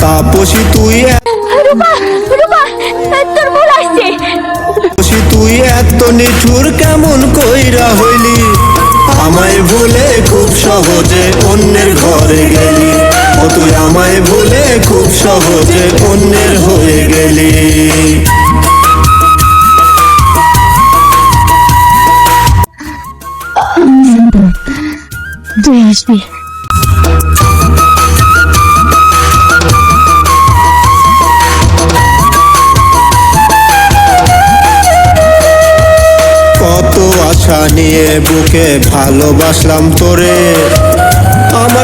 তাপসী তুই তুই এত নিঠুর কেমন কইরা হইলি, আমায় ভুলে খুব সহজে অন্যের ঘরে গেলি। ও তুই আমায় ভুলে খুব সহজে অন্যের হয়ে গেলি। তুই আসবি। কত আশা নিয়ে বুকে ভালোবাসলাম তোরে,